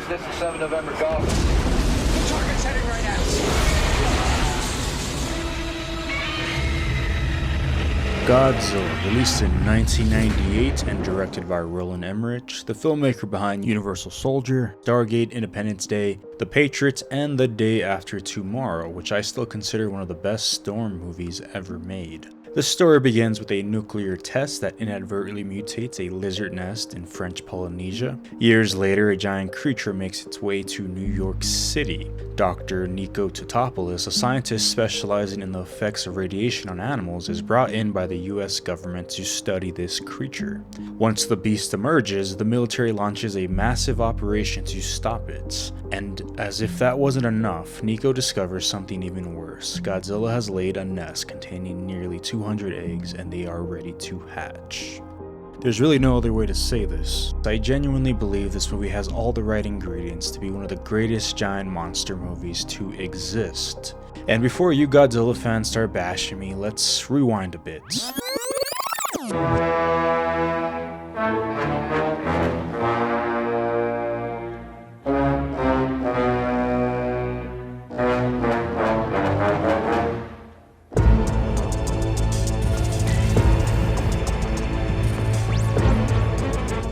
this is 7 November Golf. Target's heading right at us. Godzilla, released in 1998 and directed by Roland Emmerich, the filmmaker behind Universal Soldier, Stargate, Independence Day, The Patriots, and The Day After Tomorrow, which I still consider one of the best storm movies ever made. The story begins with a nuclear test that inadvertently mutates a lizard nest in French Polynesia. Years later, a giant creature makes its way to New York City. Dr. Nico Totopoulos, a scientist specializing in the effects of radiation on animals, is brought in by the US government to study this creature. Once the beast emerges, the military launches a massive operation to stop it. And as if that wasn't enough, Nico discovers something even worse. Godzilla has laid a nest containing nearly 200 eggs, and they are ready to hatch. There's really no other way to say this. I genuinely believe this movie has all the right ingredients to be one of the greatest giant monster movies to exist. And before you Godzilla fans start bashing me, let's rewind a bit.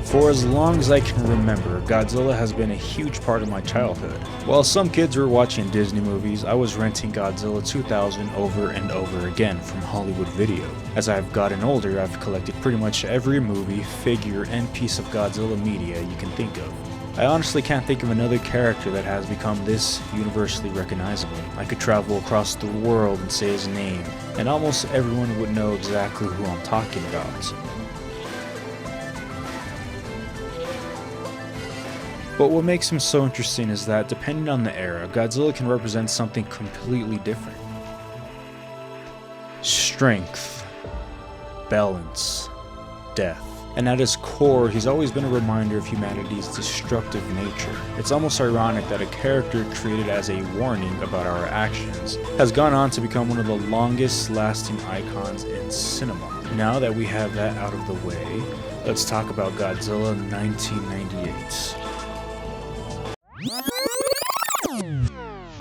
For as long as I can remember, Godzilla has been a huge part of my childhood. While some kids were watching Disney movies, I was renting Godzilla 2000 over and over again from Hollywood Video. As I've gotten older, I've collected pretty much every movie, figure, and piece of Godzilla media you can think of. I honestly can't think of another character that has become this universally recognizable. I could travel across the world and say his name, and almost everyone would know exactly who I'm talking about. But what makes him so interesting is that, depending on the era, Godzilla can represent something completely different. Strength, balance, death. And at his core, he's always been a reminder of humanity's destructive nature. It's almost ironic that a character created as a warning about our actions has gone on to become one of the longest lasting icons in cinema. Now that we have that out of the way, let's talk about Godzilla 1998.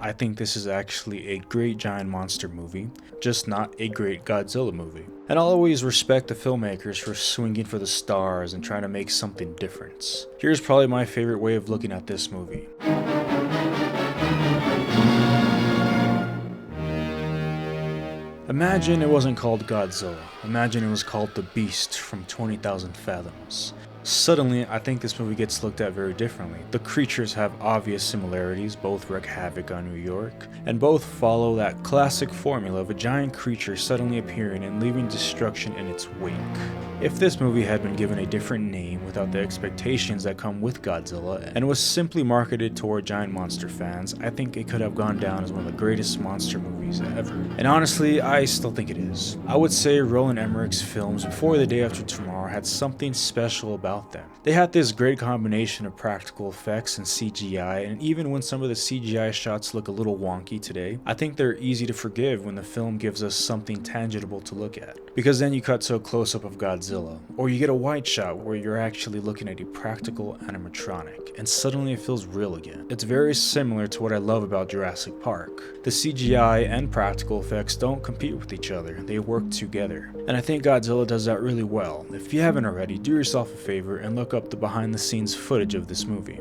I think this is actually a great giant monster movie, just not a great Godzilla movie. And I'll always respect the filmmakers for swinging for the stars and trying to make something different. Here's probably my favorite way of looking at this movie. Imagine it wasn't called Godzilla. Imagine it was called The Beast from 20,000 Fathoms. Suddenly, I think this movie gets looked at very differently. The creatures have obvious similarities, both wreak havoc on New York, and both follow that classic formula of a giant creature suddenly appearing and leaving destruction in its wake. If this movie had been given a different name without the expectations that come with Godzilla, and was simply marketed toward giant monster fans, I think it could have gone down as one of the greatest monster movies ever. And honestly, I still think it is. I would say Roland Emmerich's films before The Day After Tomorrow had something special about them. They had this great combination of practical effects and CGI, and even when some of the CGI shots look a little wonky today, I think they're easy to forgive when the film gives us something tangible to look at. Because then you cut to a close-up of Godzilla, or you get a wide shot where you're actually looking at a practical animatronic, and suddenly it feels real again. It's very similar to what I love about Jurassic Park. The CGI and practical effects don't compete with each other, they work together. And I think Godzilla does that really well. If you haven't already, do yourself a favor and look up the behind-the-scenes footage of this movie.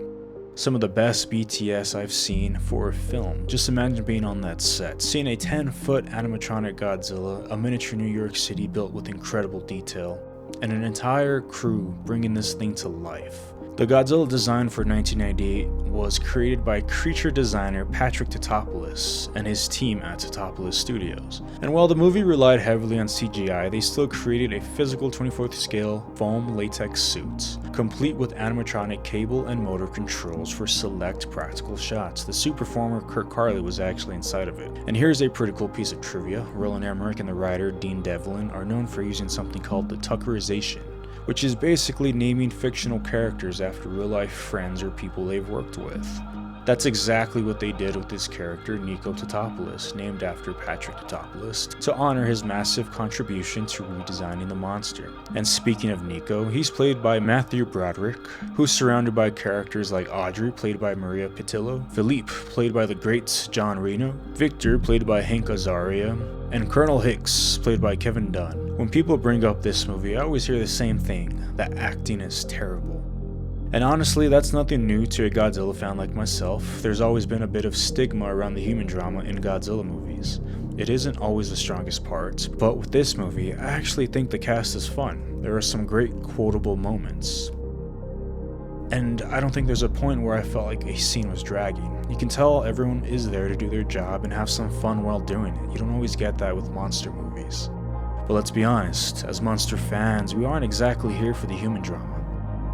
Some of the best BTS I've seen for a film. Just imagine being on that set, seeing a 10-foot animatronic Godzilla, a miniature New York City built with incredible detail, and an entire crew bringing this thing to life. The Godzilla design for 1998 was created by creature designer Patrick Totopoulos and his team at Totopoulos Studios. And while the movie relied heavily on CGI, they still created a physical 24th scale foam latex suit, complete with animatronic cable and motor controls for select practical shots. The suit performer Kurt Carley was actually inside of it. And here's a pretty cool piece of trivia. Roland Emmerich and the writer Dean Devlin are known for using something called the Tuckerization, which is basically naming fictional characters after real-life friends or people they've worked with. That's exactly what they did with this character, Nico Totopoulos, named after Patrick Totopoulos, to honor his massive contribution to redesigning the monster. And speaking of Nico, he's played by Matthew Broderick, who's surrounded by characters like Audrey, played by Maria Pitillo, Philippe, played by the great John Reno, Victor, played by Hank Azaria, and Colonel Hicks, played by Kevin Dunn. When people bring up this movie, I always hear the same thing: that acting is terrible. And honestly, that's nothing new to a Godzilla fan like myself. There's always been a bit of stigma around the human drama in Godzilla movies. It isn't always the strongest part, but with this movie, I actually think the cast is fun. There are some great quotable moments. And I don't think there's a point where I felt like a scene was dragging. You can tell everyone is there to do their job and have some fun while doing it. You don't always get that with monster movies. But let's be honest, as monster fans, we aren't exactly here for the human drama.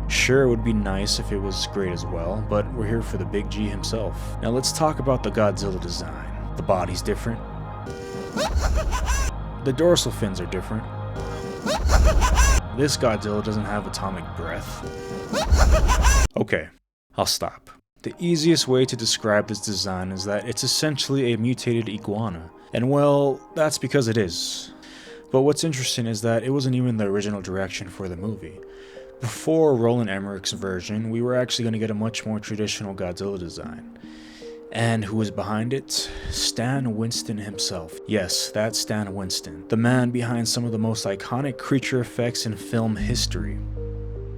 Sure, it would be nice if it was great as well, but we're here for the Big G himself. Now let's talk about the Godzilla design. The body's different. The dorsal fins are different. This Godzilla doesn't have atomic breath. Okay, I'll stop. The easiest way to describe this design is that it's essentially a mutated iguana. And well, that's because it is. But what's interesting is that it wasn't even the original direction for the movie. Before Roland Emmerich's version, we were actually going to get a much more traditional Godzilla design. And who was behind it? Stan Winston himself. Yes, that's Stan Winston, the man behind some of the most iconic creature effects in film history.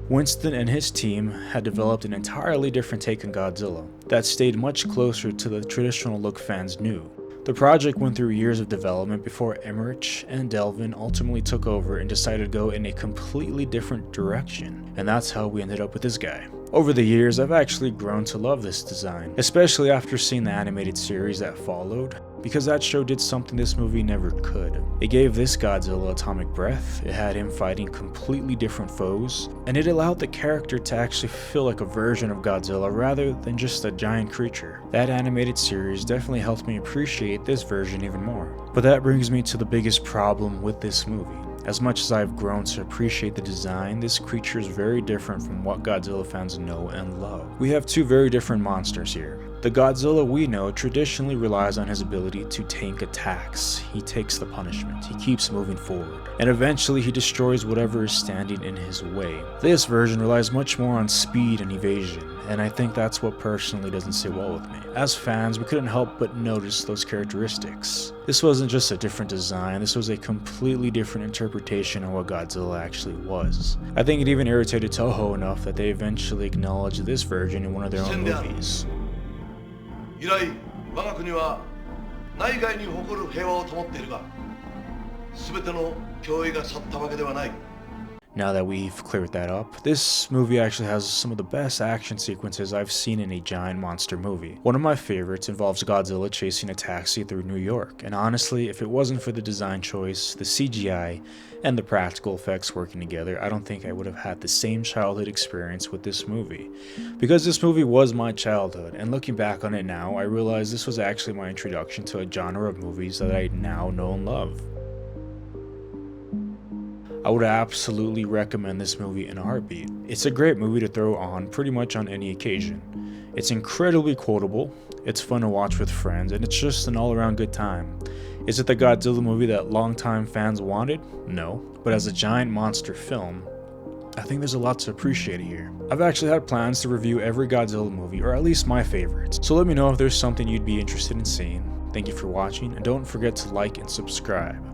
Winston and his team had developed an entirely different take on Godzilla that stayed much closer to the traditional look fans knew. The project went through years of development before Emmerich and Delvin ultimately took over and decided to go in a completely different direction, and that's how we ended up with this guy. Over the years, I've actually grown to love this design, especially after seeing the animated series that followed, because that show did something this movie never could. It gave this Godzilla atomic breath, it had him fighting completely different foes, and it allowed the character to actually feel like a version of Godzilla rather than just a giant creature. That animated series definitely helped me appreciate this version even more. But that brings me to the biggest problem with this movie. As much as I've grown to appreciate the design, this creature is very different from what Godzilla fans know and love. We have two very different monsters here. The Godzilla we know traditionally relies on his ability to tank attacks. He takes the punishment, he keeps moving forward, and eventually he destroys whatever is standing in his way. This version relies much more on speed and evasion, and I think that's what personally doesn't sit well with me. As fans, we couldn't help but notice those characteristics. This wasn't just a different design, this was a completely different interpretation of what Godzilla actually was. I think it even irritated Toho enough that they eventually acknowledged this version in one of their own movies. 以来我が国は内外に誇る平和を保っているが全ての脅威が去ったわけではない Now that we've cleared that up, this movie actually has some of the best action sequences I've seen in a giant monster movie. One of my favorites involves Godzilla chasing a taxi through New York, and honestly, if it wasn't for the design choice, the CGI, and the practical effects working together, I don't think I would have had the same childhood experience with this movie. Because this movie was my childhood, and looking back on it now, I realize this was actually my introduction to a genre of movies that I now know and love. I would absolutely recommend this movie in a heartbeat. It's a great movie to throw on pretty much on any occasion. It's incredibly quotable, it's fun to watch with friends, and it's just an all-around good time. Is it the Godzilla movie that longtime fans wanted? No, but as a giant monster film, I think there's a lot to appreciate here. I've actually had plans to review every Godzilla movie, or at least my favorites, so let me know if there's something you'd be interested in seeing. Thank you for watching, and don't forget to like and subscribe.